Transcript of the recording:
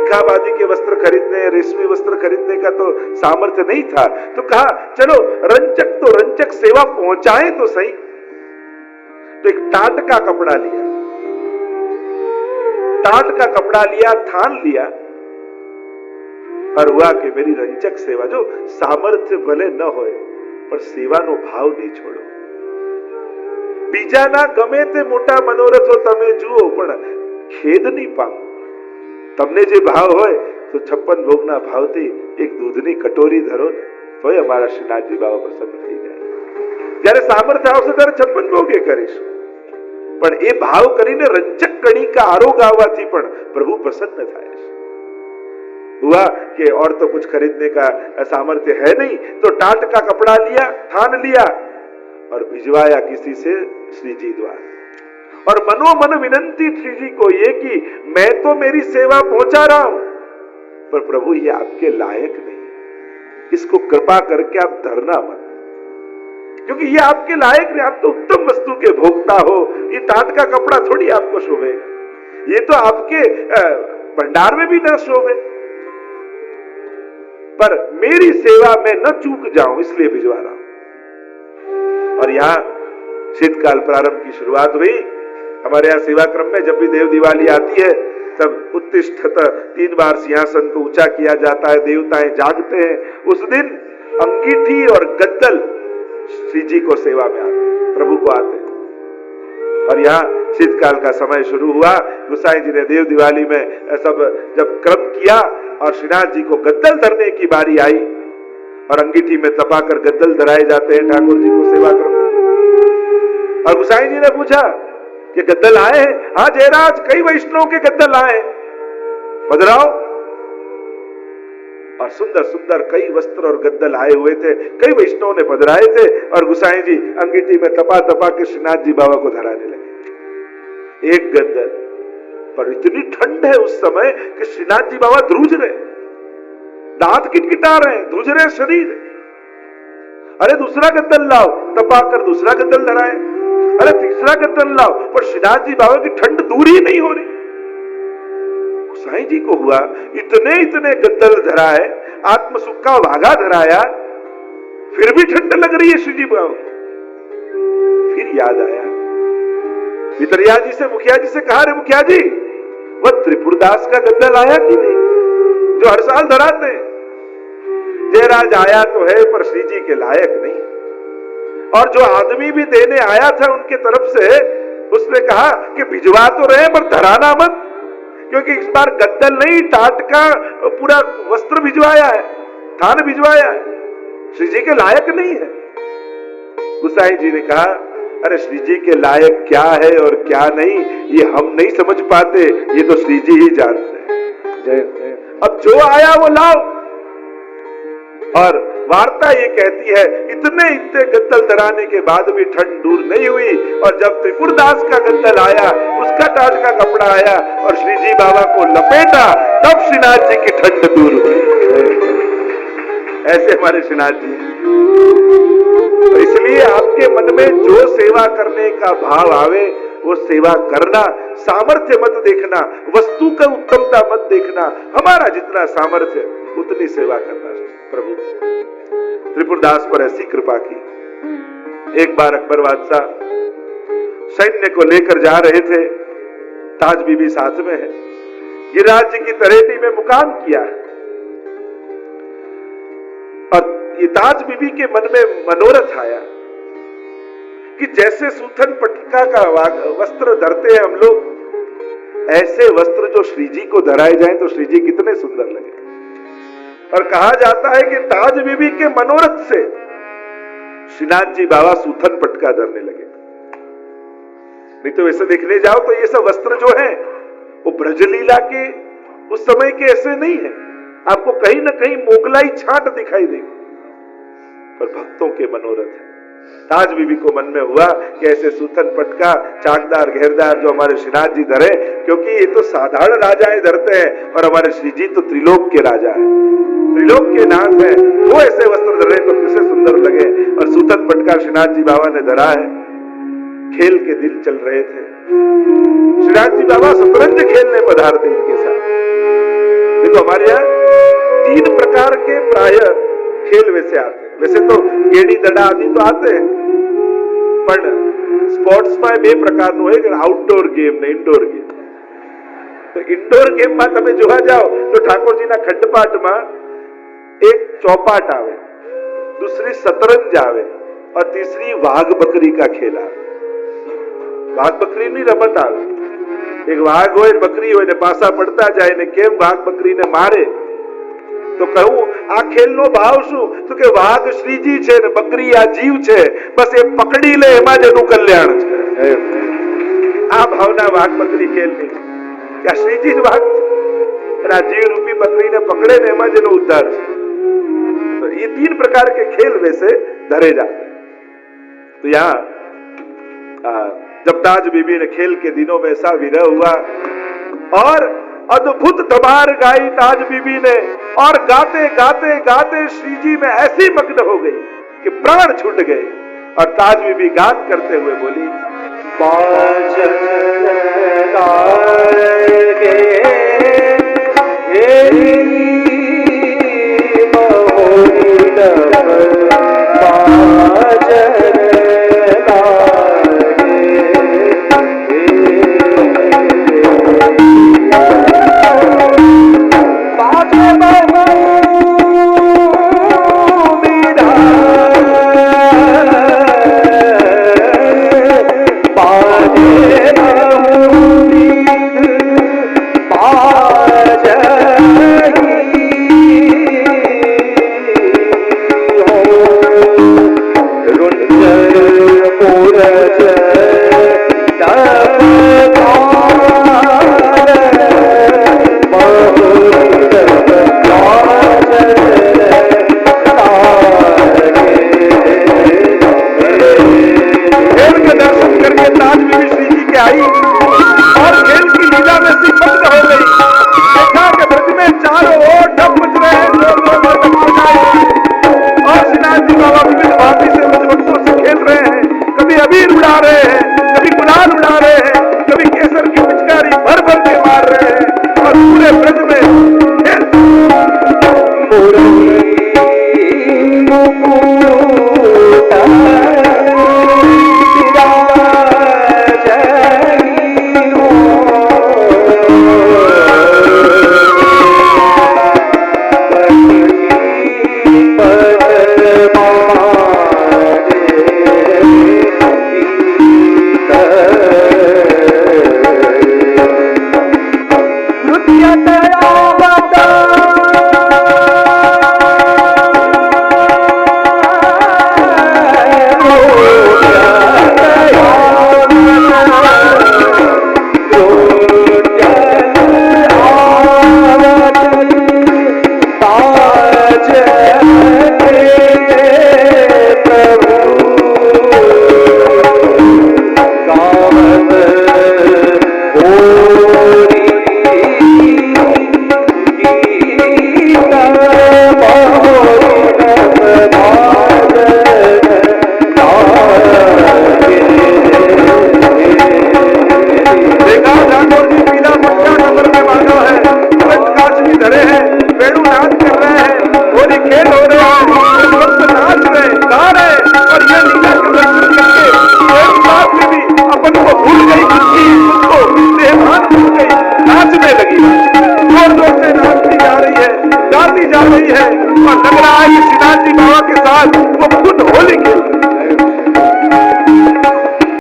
इलाहाबादी के वस्त्र खरीदने, रेशमी वस्त्र खरीदने का तो सामर्थ्य नहीं था। तो कहा चलो रंचक तो रंचक सेवा पहुंचाए तो सही। तो एक टाट का कपड़ा लिया, टाट का कपड़ा लिया, थान लिया, और हुआ कि मेरी रंचक सेवा, जो सामर्थ्य भले न होए पर सेवानो भाव नहीं छोड़ो। बीजा ना गमे ते मोटा मनोरथ हो तमे जुओ, पण खेद नहीं पाओ। તમને જે ભાવ હોય તો 56 ભોગના ભાવથી એક દૂધની કટોરી ધરો ને તોય અમારા શ્રીનાથજી બાબા પ્રસન્ન થઈ જાય। જ્યારે સામર્થ્ય આવશે ત્યારે 56 ભોગે કરીશું, પણ એ ભાવ કરીને રંચક કણિકા આરોગ આવવાથી પણ પ્રભુ પ્રસન્ન થાય છે। हुआ कि और तो कुछ खरीदने का सामर्थ्य है नहीं, तो टाट का कपड़ा लिया, थान लिया और भिजवाया किसी से श्री जी द्वारा। और मनोमन विनंती श्री जी को ये कि मैं तो मेरी सेवा पहुंचा रहा हूं, पर प्रभु ये आपके लायक नहीं, इसको कृपा करके आप धरना मत, क्योंकि ये आपके लायक नहीं। आप तो उत्तम वस्तु के भोक्ता हो, ये टाट का कपड़ा थोड़ी आपको शोभेगा, ये तो आपके भंडार में भी न शोभे। पर मेरी सेवा में न चूक जाऊं इसलिए भिजवा रहा हूं। और यहां शीतकाल प्रारंभ की शुरुआत हुई। हमारे यहाँ सेवा क्रम में जब भी देव दिवाली आती है तब उत्तिष्ठत 3 बार सिंहासन को ऊंचा किया जाता है, देवताएं जागते हैं। उस दिन अंगीठी और गद्दल श्री जी को सेवा में आते, प्रभु को आते हैं। और यहाँ शीतकाल का समय शुरू हुआ। गोसाई जी ने देव दिवाली में सब जब क्रम किया और श्रीनाथ जी को गद्दल धरने की बारी आई और अंगीठी में तपाकर गद्दल धराए जाते हैं ठाकुर जी को सेवा क्रम में। और गोसाई जी ने पूछा कि गद्दल आए हैं? हाँ जयराज, कई वैष्णव के गद्दल आए, पधराओ। और सुंदर सुंदर कई वस्त्र और गद्दल आए हुए थे, कई वैष्णव ने पधराए थे। और गोसाई जी अंगीठी में तपा तपा के श्रीनाथ जी बाबा को धराने लगे। एक गद्दल पर इतनी ठंड है उस समय कि श्रीनाथ जी बाबा ध्रुज रहे, दांत किटकिटा रहे, ध्रुज रहे शरीर। अरे दूसरा गद्दल लाओ, तपाकर दूसरा गद्दल धराए। अरे तीसरा गद्दल लाओ, पर श्रीनाथ जी बाबा की ठंड दूर ही नहीं हो रही। गोसाई जी को हुआ इतने इतने गद्दल धराए, आत्म सुख का वागा धराया, फिर भी ठंड लग रही है श्री जी बाबा। फिर याद आया, मितरिया जी से, मुखिया जी से कहा, रे मुखिया जी वह त्रिपुरदास का गद्दल आया कि नहीं जो हर साल धराते हैं? जयराज आया तो है पर श्री जी के लायक नहीं। और जो आदमी भी देने आया था उनके तरफ से, उसने कहा कि भिजवा तो रहे पर धराना मत, क्योंकि इस बार गद्दल नहीं टाट का पूरा वस्त्र भिजवाया है, थान भिजवाया है, श्री जी के लायक नहीं है। गोसाई जी ने कहा, अरे श्री जी के लायक क्या है और क्या नहीं ये हम नहीं समझ पाते, ये तो श्री जी ही जानते हैं। अब जो आया वो लाओ। और वार्ता ये कहती है इतने इतने गद्दल धराने के बाद भी ठंड दूर नहीं हुई, और जब त्रिपुरदास का गद्दल आया, उसका टाट का कपड़ा आया और श्री जी बाबा को लपेटा, तब श्रीनाथ जी की ठंड दूर हुई। ऐसे हमारे श्रीनाथ जी। तो इसलिए आपके मन में जो सेवा करने का भाव आवे वो सेवा करना, सामर्थ्य मत देखना, वस्तु का उत्तमता मत देखना, हमारा जितना सामर्थ्य उतनी सेवा करना। प्रभु त्रिपुरदास पर ऐसी कृपा की। एक बार अकबर बादशाह सैन्य को लेकर जा रहे थे, ताज बीबी साथ में है, गिरिराज जी की तरेटी में मुकाम किया है। और ये ताज बीबी के मन में मनोरथ आया कि जैसे सूथन पटका का वस्त्र धरते हैं हम लोग, ऐसे वस्त्र जो श्री जी को धराए जाएं तो श्री जी कितने सुंदर लगे। और कहा जाता है कि ताज बीबी के मनोरथ से श्रीनाथ जी बाबा सूथन पटका धरने लगे। नहीं तो वैसे देखने जाओ तो ये सब वस्त्र जो है वो ब्रजलीला के उस समय के ऐसे नहीं है, आपको कहीं ना कहीं मोगलाई छाट दिखाई देगी, पर भक्तों के मनोरथ है। ताज बीबी को मन में हुआ कि ऐसे सूथन पटका चाकदार घेरदार जो हमारे श्रीनाथ जी धरे, क्योंकि ये तो साधारण राजाएं धरते हैं और हमारे श्री जी तो त्रिलोक के राजा है, त्रिलोक के नाथ है, वो ऐसे वस्त्र धरे तो किसे सुंदर लगे। और सूथन पटका श्रीनाथ जी बाबा ने धरा है। खेल के दिन चल रहे थे, श्रीनाथ जी बाबा शतरंज खेलने पधारते इनके साथ। देखो हमारे यहाँ 3 प्रकार के प्राय खेल वैसे आते हैं। वैसे तो गेड़ी दड़ा आदि तो आते हैं, पर स्पोर्ट्स में 2 प्रकारનું હોય કે આઉટડોર ગેમ ને ઇન્ડોર ગેમ। તો ઇન્ડોર ગેમમાં તમે જોવા જાઓ તો ઠાકોરજીના ખંડપાઠમાં એક चौपाट आवे, दूसरी शतरंज आवे और तीसरी वाघ बकरी का खेल आवे। वाघ बकरी ની રમત આવે। એક વાઘ હોય બકરી હોય ને પાસા પડતા જાય ને કેમ વાઘ બકરીને મારે, તો કહું આ ખેલનો ભાવ શું? તો કે વાઘ શ્રીજી છે ને બકરી આ જીવ છે, બસ એ પકડી લે એમાં જ એનું કલ્યાણ છે। આ ભાવના વાઘ બકરી ખેલની કે આ શ્રીજી જ વાઘ છે, આ જીવ રૂપી બકરીને પકડે ને એમાં જ એનો ઉદ્ધાર છે। तो ये 3 प्रकार के खेल वैसे धरे जाते हैं। तो यहाँ जब ताज बीबी ने खेल के दिनों में ऐसा विरह हुआ और अद्भुत धमार गाई ताज बीबी ने, और गाते गाते गाते श्री जी में ऐसी मग्न हो गई कि प्राण छूट गए। और ताज बीबी गान करते हुए बोली, और लग रहा है कि श्रीनाथ जी बाबा के साथ वो खुद होली